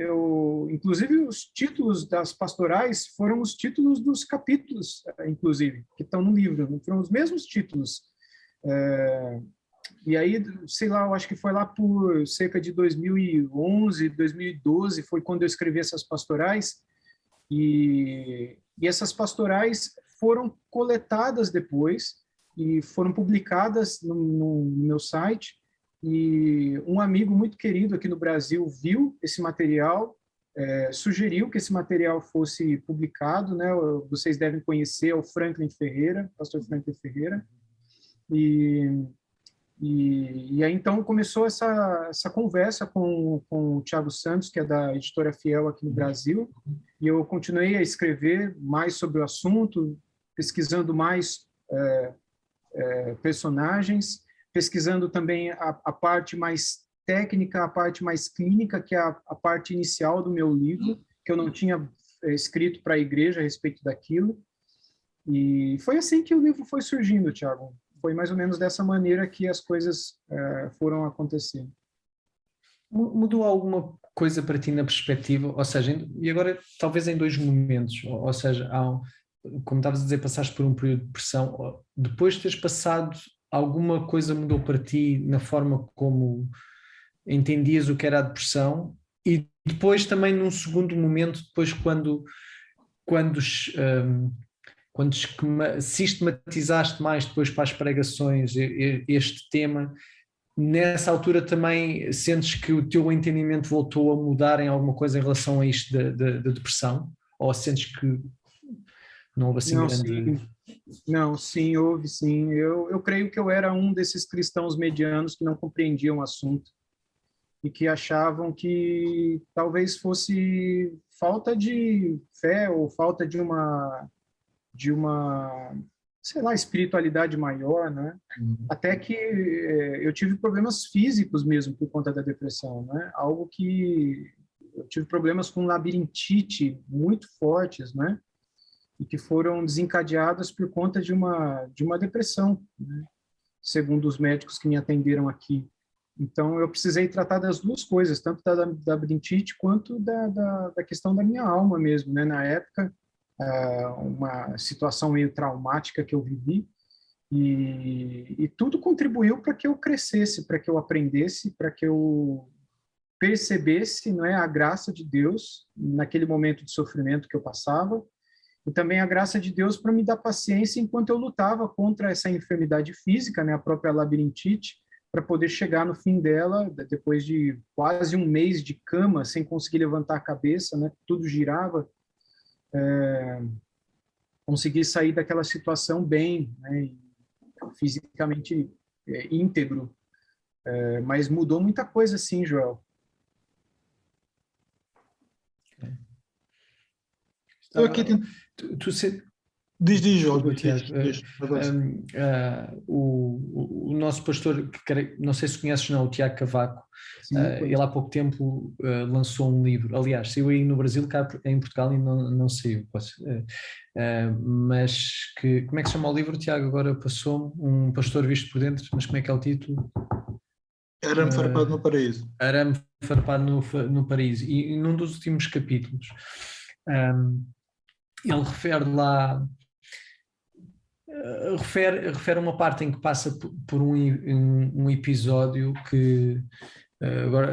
S2: inclusive, os títulos das pastorais foram os títulos dos capítulos, inclusive, que estão no livro, foram os mesmos títulos. E aí, sei lá, eu acho que foi lá por cerca de 2011, 2012, foi quando eu escrevi essas pastorais, e essas pastorais foram coletadas depois e foram publicadas no meu site. E um amigo muito querido aqui no Brasil viu esse material, sugeriu que esse material fosse publicado, né? Vocês devem conhecer o Franklin Ferreira, pastor Franklin Ferreira. E aí então começou essa conversa com o Thiago Santos, que é da Editora Fiel aqui no Brasil, e eu continuei a escrever mais sobre o assunto, pesquisando mais personagens, pesquisando também a parte mais técnica, a parte mais clínica, que é a parte inicial do meu livro, que eu não tinha escrito para a igreja a respeito daquilo. E foi assim que o livro foi surgindo, Thiago. Foi mais ou menos dessa maneira que as coisas foram acontecendo.
S3: Mudou alguma coisa para ti na perspectiva? Ou seja, e agora talvez em dois momentos, ou seja, como estavas a dizer, passaste por um período de depressão, depois de teres passado, alguma coisa mudou para ti na forma como entendias o que era a depressão? E depois também num segundo momento, depois quando sistematizaste mais depois para as pregações este tema, nessa altura também sentes que o teu entendimento voltou a mudar em alguma coisa em relação a isto da depressão? Ou sentes que não houve assim grande...
S2: Não, sim, houve sim. Eu creio que eu era um desses cristãos medianos que não compreendiam o assunto e que achavam que talvez fosse falta de fé ou falta de uma sei lá, espiritualidade maior, né? Até que eu tive problemas físicos mesmo por conta da depressão, né? Algo que eu tive problemas com labirintite muito fortes, né? E que foram desencadeadas por conta de uma depressão, né? Segundo os médicos que me atenderam aqui. Então, eu precisei tratar das duas coisas, tanto da labirintite quanto da questão da minha alma mesmo, né? Na época, uma situação meio traumática que eu vivi, e tudo contribuiu para que eu crescesse, para que eu aprendesse, para que eu percebesse, não é, a graça de Deus naquele momento de sofrimento que eu passava, e também a graça de Deus para me dar paciência enquanto eu lutava contra essa enfermidade física, né, a própria labirintite, para poder chegar no fim dela, depois de quase um mês de cama, sem conseguir levantar a cabeça, né, tudo girava, conseguir sair daquela situação bem, né, fisicamente íntegro. Mas mudou muita coisa, sim, Joel.
S1: Estou aqui Diz, Joel.
S3: O nosso pastor, não sei se conheces não, o Tiago Cavaco, ele há pouco tempo lançou um livro, aliás, saiu aí no Brasil, cá em Portugal e não saiu, mas como é que se chama o livro, Tiago? Agora passou-me, Um Pastor Visto por Dentro, mas como é que é o título?
S1: Arame Farpado no Paraíso.
S3: Arame Farpado no Paraíso, e num dos últimos capítulos ele refere lá, refere uma parte em que passa por um episódio que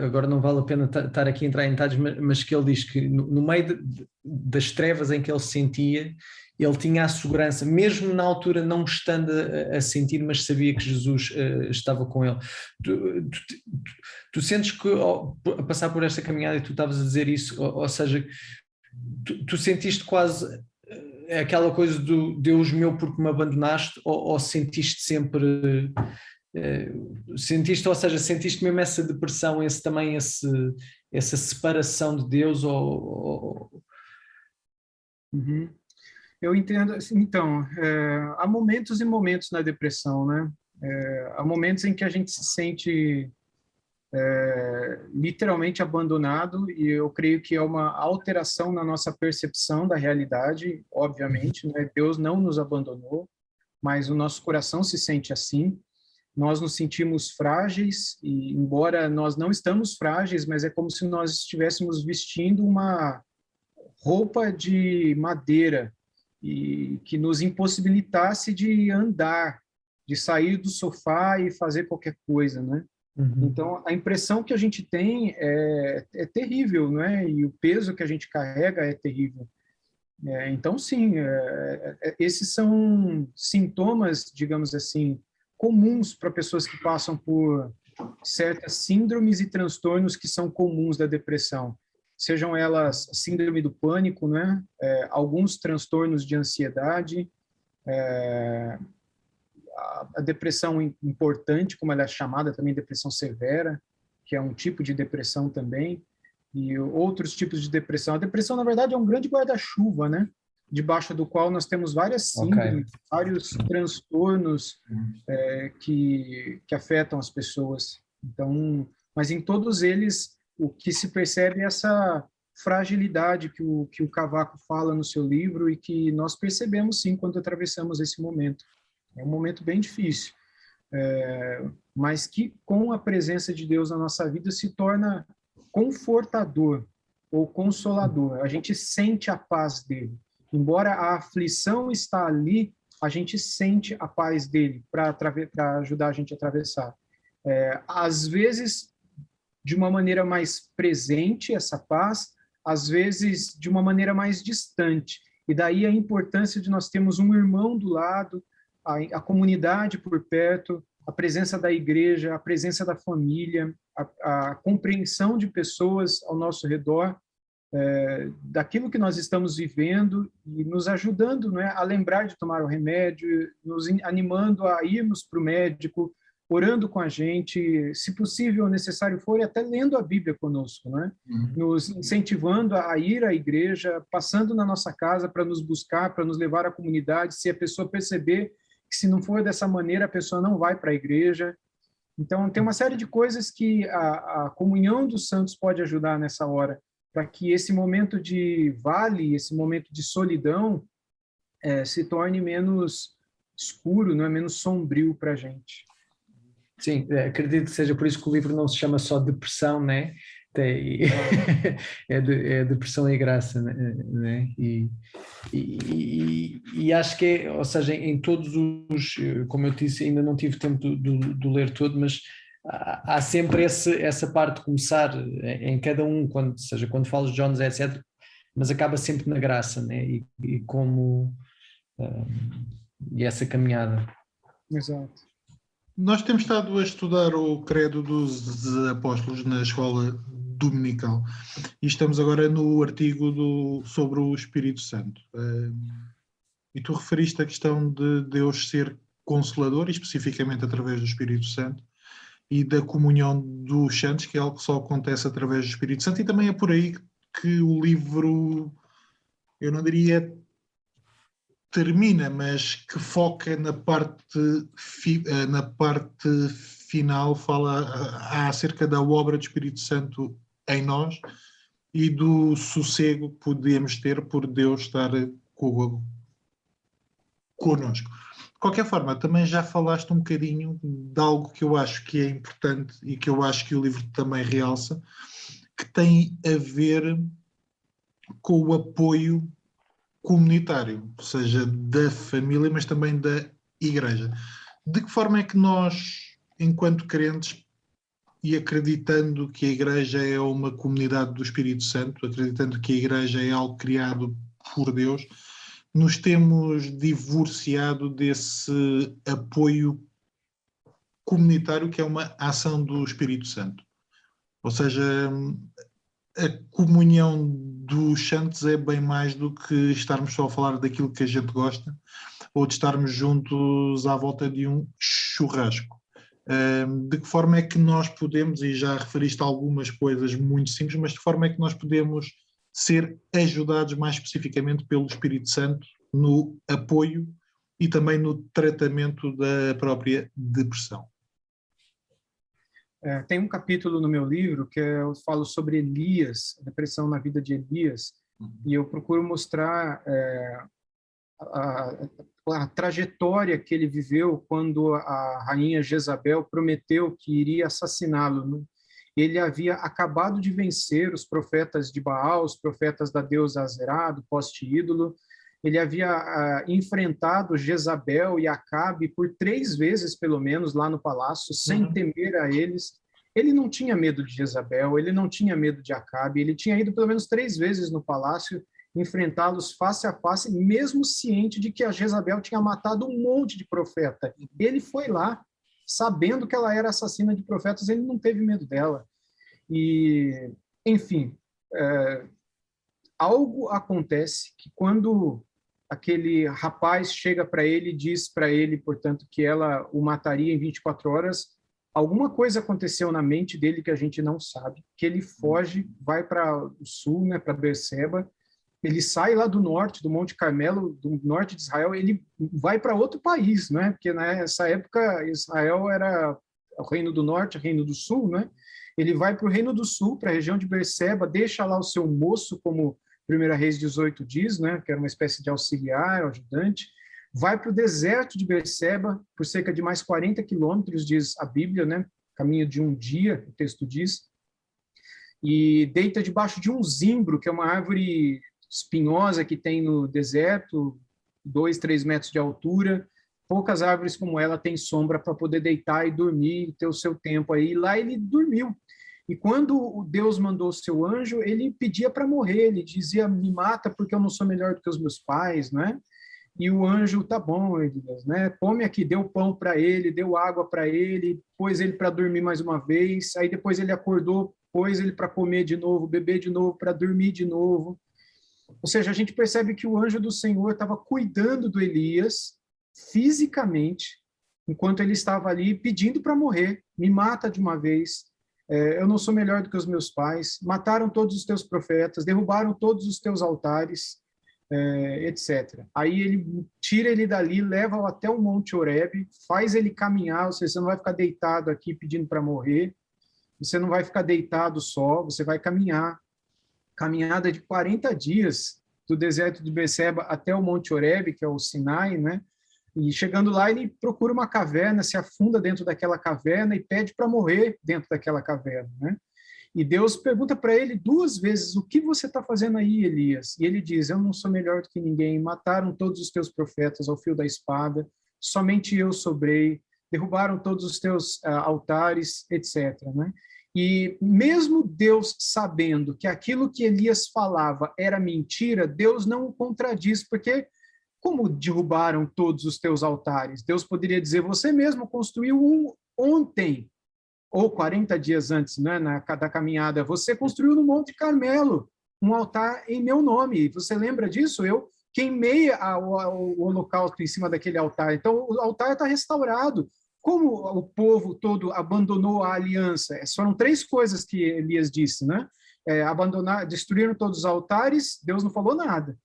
S3: agora não vale a pena estar aqui a entrar em detalhes, mas que ele diz que no meio das trevas em que ele se sentia, ele tinha a segurança, mesmo na altura não estando a sentir, mas sabia que Jesus estava com ele. Tu sentes que a passar por esta caminhada, e tu estavas a dizer isso, ou seja, tu sentiste quase aquela coisa do Deus meu porque me abandonaste, ou sentiste sempre Sentiste, ou seja, sentiste mesmo essa depressão, essa separação de Deus?
S2: Uhum. Eu entendo, então, há momentos e momentos na depressão, né? Há momentos em que a gente se sente literalmente abandonado, e eu creio que é uma alteração na nossa percepção da realidade, obviamente, né? Deus não nos abandonou, mas o nosso coração se sente assim. Nós nos sentimos frágeis, e embora nós não estamos frágeis, mas é como se nós estivéssemos vestindo uma roupa de madeira e que nos impossibilitasse de andar, de sair do sofá e fazer qualquer coisa, né?
S3: Uhum.
S2: Então, a impressão que a gente tem é terrível, não é? E o peso que a gente carrega é terrível. Então, sim, esses são sintomas, digamos assim, comuns para pessoas que passam por certas síndromes e transtornos que são comuns da depressão. Sejam elas síndrome do pânico, né? Alguns transtornos de ansiedade, a depressão importante, como ela é chamada também, depressão severa, que é um tipo de depressão também, e outros tipos de depressão. A depressão, na verdade, é um grande guarda-chuva, né? Debaixo do qual nós temos várias síndromes, vários transtornos que afetam as pessoas. Então, mas em todos eles, o que se percebe é essa fragilidade que o Cavaco fala no seu livro e que nós percebemos, sim, quando atravessamos esse momento. É um momento bem difícil, mas que com a presença de Deus na nossa vida se torna confortador ou consolador. A gente sente a paz dele. Embora a aflição está ali, a gente sente a paz dele para ajudar a gente a atravessar. Às vezes, de uma maneira mais presente, essa paz, às vezes, de uma maneira mais distante. E daí a importância de nós termos um irmão do lado, a comunidade por perto, a presença da igreja, a presença da família, a compreensão de pessoas ao nosso redor, daquilo que nós estamos vivendo e nos ajudando, né, a lembrar de tomar o remédio, nos animando a irmos para o médico, orando com a gente, se possível, necessário for, e até lendo a Bíblia conosco, né? Nos incentivando a ir à igreja, passando na nossa casa para nos buscar, para nos levar à comunidade, se a pessoa perceber que se não for dessa maneira, a pessoa não vai para a igreja. Então, tem uma série de coisas que a comunhão dos santos pode ajudar nessa hora, para que esse momento de vale, esse momento de solidão, se torne menos escuro, não é menos sombrio para a gente.
S3: Sim, acredito que seja por isso que o livro não se chama só Depressão, né? É Depressão e Graça, né? E acho que ou seja, em todos os, como eu disse, ainda não tive tempo de ler todo, mas há sempre essa parte de começar em cada um, quando falas de Jones, etc., mas acaba sempre na graça, né? E essa caminhada.
S2: Exato.
S1: Nós temos estado a estudar o Credo dos Apóstolos na escola dominical e estamos agora no artigo sobre o Espírito Santo. E tu referiste a questão de Deus ser consolador, especificamente através do Espírito Santo, e da comunhão dos santos, que é algo que só acontece através do Espírito Santo, e também é por aí que o livro, eu não diria termina, mas que foca na parte final, fala acerca da obra do Espírito Santo em nós e do sossego que podemos ter por Deus estar connosco. De qualquer forma, também já falaste um bocadinho de algo que eu acho que é importante e que eu acho que o livro também realça, que tem a ver com o apoio comunitário, ou seja, da família, mas também da igreja. De que forma é que nós, enquanto crentes, e acreditando que a igreja é uma comunidade do Espírito Santo, acreditando que a igreja é algo criado por Deus, nos temos divorciado desse apoio comunitário que é uma ação do Espírito Santo? Ou seja, a comunhão dos santos é bem mais do que estarmos só a falar daquilo que a gente gosta ou de estarmos juntos à volta de um churrasco. De que forma é que nós podemos, e já referiste a algumas coisas muito simples, mas de que forma é que nós podemos ser ajudados mais especificamente pelo Espírito Santo no apoio e também no tratamento da própria depressão?
S2: Tem um capítulo no meu livro que eu falo sobre Elias, a depressão na vida de Elias, e eu procuro mostrar a trajetória que ele viveu quando a rainha Jezabel prometeu que iria assassiná-lo. Ele havia acabado de vencer os profetas de Baal, os profetas da deusa Azerá, do poste-ídolo. Ele havia enfrentado Jezabel e Acabe por 3 vezes, pelo menos, lá no palácio, sem temer a eles. Ele não tinha medo de Jezabel, ele não tinha medo de Acabe, ele tinha ido pelo menos 3 vezes no palácio enfrentá-los face a face, mesmo ciente de que a Jezabel tinha matado um monte de profeta. Ele foi lá, sabendo que ela era assassina de profetas, ele não teve medo dela. E, enfim, algo acontece que quando aquele rapaz chega para ele e diz para ele, portanto, que ela o mataria em 24 horas, alguma coisa aconteceu na mente dele que a gente não sabe, que ele foge, vai para o sul, né, para Berseba, ele sai lá do norte, do Monte Carmelo, do norte de Israel, ele vai para outro país, né? Porque nessa época Israel era o reino do norte, o reino do sul, né? Ele vai para o reino do sul, para a região de Berseba, deixa lá o seu moço, como 1 Reis 18 diz, né? Que era uma espécie de auxiliar, ajudante, vai para o deserto de Berseba, por cerca de mais 40 quilômetros, diz a Bíblia, né? Caminho de um dia, o texto diz, e deita debaixo de um zimbro, que é uma árvore espinhosa que tem no deserto, 2, 3 metros de altura. Poucas árvores como ela têm sombra para poder deitar e dormir, ter o seu tempo aí. E lá ele dormiu. E quando Deus mandou o seu anjo, ele pedia para morrer. Ele dizia, me mata porque eu não sou melhor do que os meus pais, né? E o anjo, tá bom, Elias, né? Come aqui, deu pão para ele, deu água para ele, pôs ele para dormir mais uma vez. Aí depois ele acordou, pôs ele para comer de novo, beber de novo, para dormir de novo. Ou seja, a gente percebe que o anjo do Senhor estava cuidando do Elias fisicamente, enquanto ele estava ali pedindo para morrer. Me mata de uma vez. Eu não sou melhor do que os meus pais. Mataram todos os teus profetas, derrubaram todos os teus altares, etc. Aí ele tira ele dali, leva-o até o Monte Horebe, faz ele caminhar. Ou seja, você não vai ficar deitado aqui pedindo para morrer. Você não vai ficar deitado só, você vai caminhar. Caminhada de 40 dias do deserto de Berseba até o Monte Horebe, que é o Sinai, né? E chegando lá, ele procura uma caverna, se afunda dentro daquela caverna e pede para morrer dentro daquela caverna, né? E Deus pergunta para ele 2 vezes, o que você está fazendo aí, Elias? E ele diz, eu não sou melhor do que ninguém, mataram todos os teus profetas ao fio da espada, somente eu sobrei, derrubaram todos os teus altares, etc., né? E mesmo Deus sabendo que aquilo que Elias falava era mentira, Deus não o contradiz, porque como derrubaram todos os teus altares? Deus poderia dizer, você mesmo construiu um ontem, ou 40 dias antes, né, da caminhada, você construiu no Monte Carmelo um altar em meu nome. Você lembra disso? Eu queimei o holocausto em cima daquele altar. Então, o altar está restaurado. Como o povo todo abandonou a aliança? Foram 3 coisas que Elias disse, né? Destruíram todos os altares, Deus não falou nada.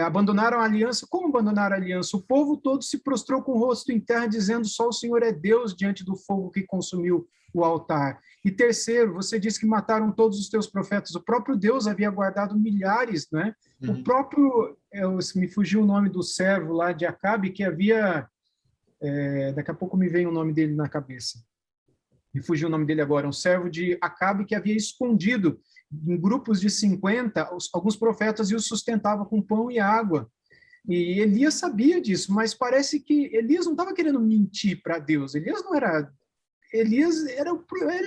S2: Abandonaram a aliança. Como abandonaram a aliança? O povo todo se prostrou com o rosto em terra, dizendo, só o Senhor é Deus diante do fogo que consumiu o altar. E terceiro, você disse que mataram todos os teus profetas. O próprio Deus havia guardado milhares, né? O próprio, me fugiu o nome do servo lá de Acabe, que havia... daqui a pouco me vem o nome dele na cabeça. Me fugiu o nome dele agora. Um servo de Acabe que havia escondido em grupos de 50 alguns profetas e os sustentava com pão e água. E Elias sabia disso, mas parece que Elias não estava querendo mentir para Deus. Elias não era... Elias era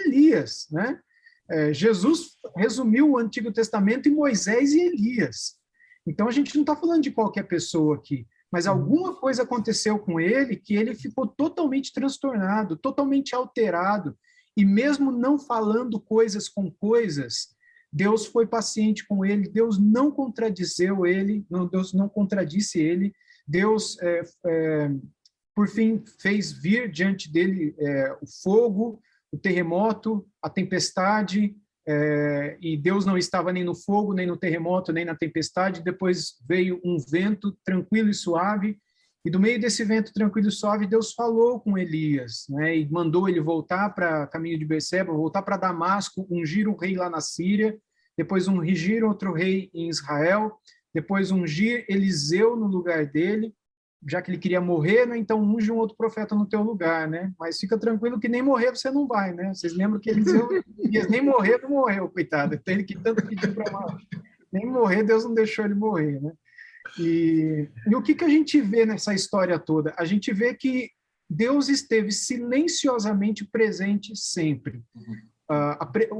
S2: Elias, né? Jesus resumiu o Antigo Testamento em Moisés e Elias. Então a gente não está falando de qualquer pessoa aqui. Mas alguma coisa aconteceu com ele que ele ficou totalmente transtornado, totalmente alterado, e mesmo não falando coisas com coisas, Deus foi paciente com ele, Deus não contradizeu ele, Deus não contradisse ele, Deus por fim fez vir diante dele o fogo, o terremoto, a tempestade, e Deus não estava nem no fogo, nem no terremoto, nem na tempestade. Depois veio um vento tranquilo e suave, e do meio desse vento tranquilo e suave, Deus falou com Elias, né, e mandou ele voltar para caminho de Berseba, voltar para Damasco, ungir um rei lá na Síria, depois ungir outro rei em Israel, depois ungir Eliseu no lugar dele, já que ele queria morrer, né, então unge um outro profeta no teu lugar, né? Mas fica tranquilo que nem morrer você não vai, né? Vocês lembram que Eliseu nem morrer, não morreu, coitado. Então ele que tanto pediu para nem morrer, Deus não deixou ele morrer, né? E o que a gente vê nessa história toda? A gente vê que Deus esteve silenciosamente presente sempre.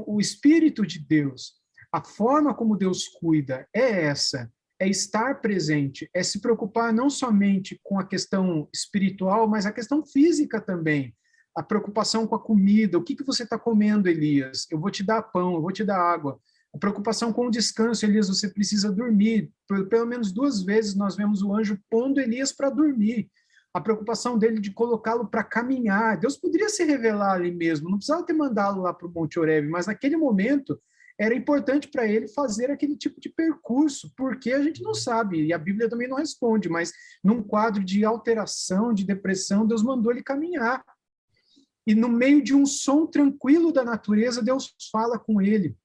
S2: O Espírito de Deus, a forma como Deus cuida é essa, é estar presente, é se preocupar não somente com a questão espiritual, mas a questão física também. A preocupação com a comida, o que você está comendo, Elias? Eu vou te dar pão, eu vou te dar água. A preocupação com o descanso, Elias, você precisa dormir. Pelo menos 2 vezes nós vemos o anjo pondo Elias para dormir. A preocupação dele de colocá-lo para caminhar. Deus poderia se revelar ali mesmo, não precisava ter mandado lá para o Monte Horebe, mas naquele momento era importante para ele fazer aquele tipo de percurso, porque a gente não sabe, e a Bíblia também não responde, mas num quadro de alteração, de depressão, Deus mandou ele caminhar. E no meio de um som tranquilo da natureza, Deus fala com ele,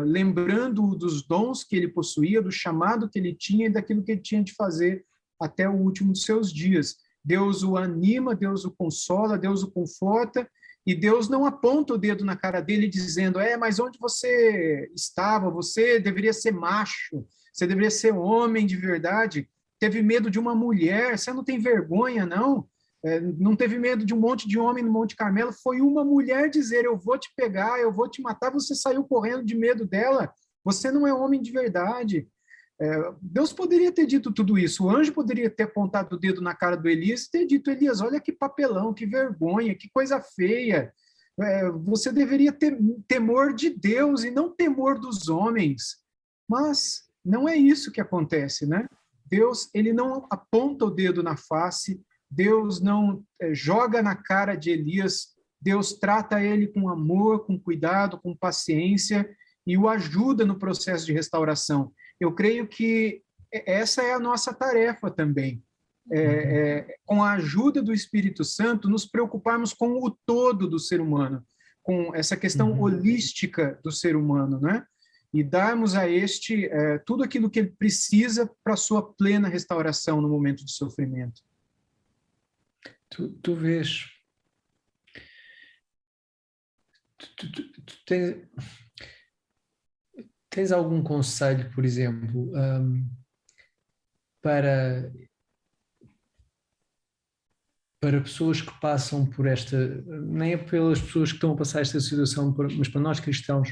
S2: lembrando dos dons que ele possuía, do chamado que ele tinha e daquilo que ele tinha de fazer até o último dos seus dias. Deus o anima, Deus o consola, Deus o conforta, e Deus não aponta o dedo na cara dele dizendo, mas onde você estava? Você deveria ser macho, você deveria ser homem de verdade, teve medo de uma mulher, você não tem vergonha, não? Não teve medo de um monte de homem no Monte Carmelo, foi uma mulher dizer, eu vou te pegar, eu vou te matar, você saiu correndo de medo dela, você não é homem de verdade. Deus poderia ter dito tudo isso, o anjo poderia ter apontado o dedo na cara do Elias e ter dito, Elias, olha que papelão, que vergonha, que coisa feia, você deveria ter temor de Deus e não temor dos homens. Mas não é isso que acontece, né? Deus, ele não aponta o dedo na face, Deus não joga na cara de Elias, Deus trata ele com amor, com cuidado, com paciência e o ajuda no processo de restauração. Eu creio que essa é a nossa tarefa também. Com a ajuda do Espírito Santo, nos preocuparmos com o todo do ser humano, com essa questão holística do ser humano, né? E darmos a este tudo aquilo que ele precisa para a sua plena restauração no momento de sofrimento.
S3: Tu vês, tu tens algum conselho, por exemplo, para pessoas que passam por esta, nem é pelas pessoas que estão a passar esta situação, mas para nós cristãos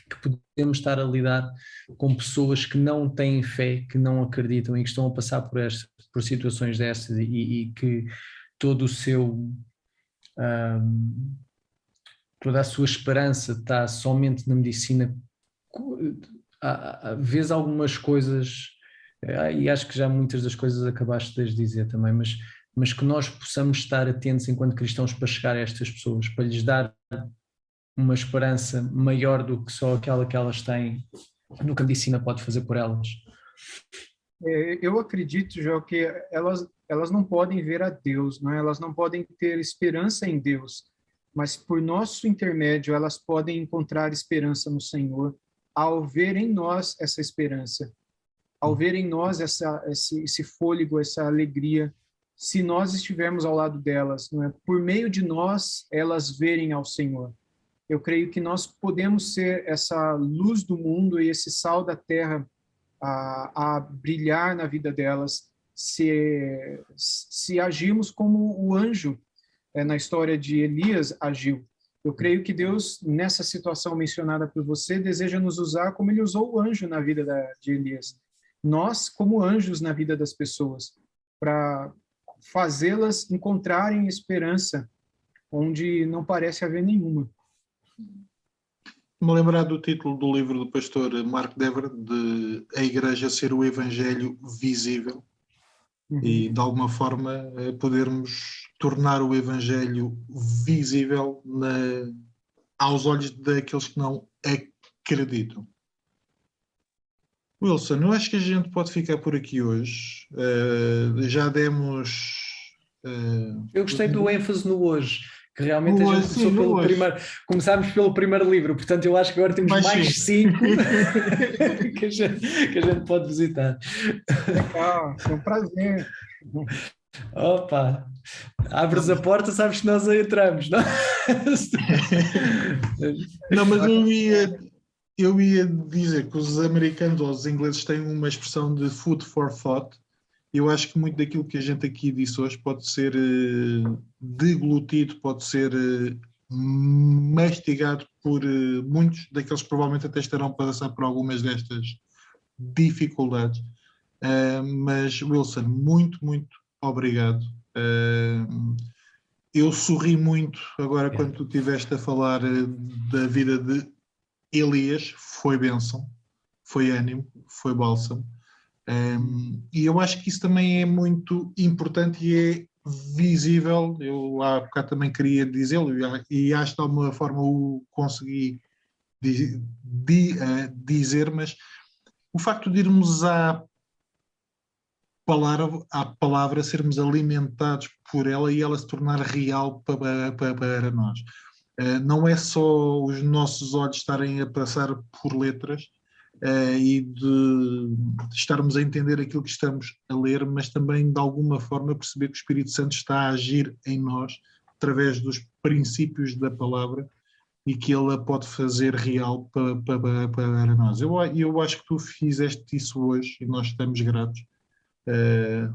S3: que podemos estar a lidar com pessoas que não têm fé, que não acreditam e que estão a passar por situações destas e que todo o seu toda a sua esperança está somente na medicina. Vês algumas coisas, e acho que já muitas das coisas acabaste de dizer também, mas que nós possamos estar atentos enquanto cristãos para chegar a estas pessoas, para lhes dar uma esperança maior do que só aquela que elas têm, no que a medicina pode fazer por elas.
S2: Eu acredito, João, que elas não podem ver a Deus, não é? Elas não podem ter esperança em Deus, mas por nosso intermédio elas podem encontrar esperança no Senhor, ao ver em nós essa esperança, ao ver em nós esse fôlego, essa alegria, se nós estivermos ao lado delas, não é? Por meio de nós, elas verem ao Senhor. Eu creio que nós podemos ser essa luz do mundo e esse sal da terra a brilhar na vida delas, se agirmos como o anjo na história de Elias agiu. Eu creio que Deus, nessa situação mencionada por você, deseja nos usar como ele usou o anjo na vida de Elias. Nós, como anjos na vida das pessoas, para fazê-las encontrarem esperança onde não parece haver nenhuma.
S1: Me lembrar do título do livro do pastor Mark Dever, de A Igreja Ser o Evangelho Visível. e de alguma forma podermos tornar o Evangelho visível aos olhos daqueles que não acreditam. Wilson, eu acho que a gente pode ficar por aqui hoje. Já demos...
S3: Eu gostei do ênfase no hoje, que realmente a gente
S1: sim,
S3: começámos pelo primeiro livro, portanto eu acho que agora temos mais 5 que a gente pode visitar.
S2: Legal, foi um prazer.
S3: Opa, abres a porta, sabes que nós aí entramos, não?
S1: Não, mas eu ia dizer que os americanos ou os ingleses têm uma expressão de food for thought. Eu acho que muito daquilo que a gente aqui disse hoje pode ser deglutido, pode ser mastigado por muitos daqueles que provavelmente até estarão a passar por algumas destas dificuldades. Mas, Wilson, muito, muito obrigado. Eu sorri muito agora quando tu estiveste a falar da vida de Elias. Foi bênção, foi ânimo, foi bálsamo. E eu acho que isso também é muito importante e é visível. Eu há bocado também queria dizê-lo e acho que de alguma forma o consegui dizer, mas o facto de irmos à palavra, sermos alimentados por ela e ela se tornar real para nós. Não é só os nossos olhos estarem a passar por letras, e de estarmos a entender aquilo que estamos a ler, mas também de alguma forma perceber que o Espírito Santo está a agir em nós através dos princípios da palavra e que ele a pode fazer real para nós. Eu acho que tu fizeste isso hoje e nós estamos gratos.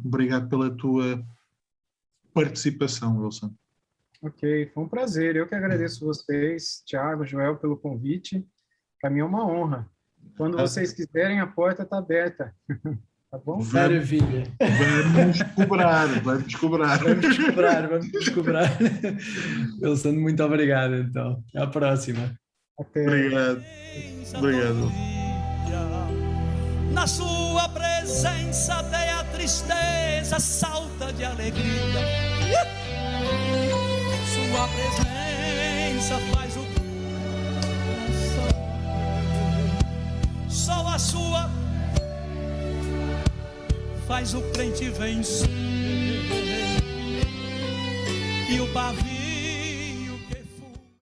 S1: Obrigado pela tua participação, Wilson.
S2: Ok, foi um prazer. Eu que agradeço vocês, Tiago, Joel, pelo convite. Para mim é uma honra. Quando vocês quiserem, a porta está aberta. Tá bom?
S3: Maravilha.
S1: Vamos cobrar.
S3: Wilson, muito obrigado, então. Até à próxima.
S2: Até.
S1: Obrigado.
S4: Na sua presença até a tristeza salta de alegria. Sua presença faz o só a sua faz o crente vencer e o barril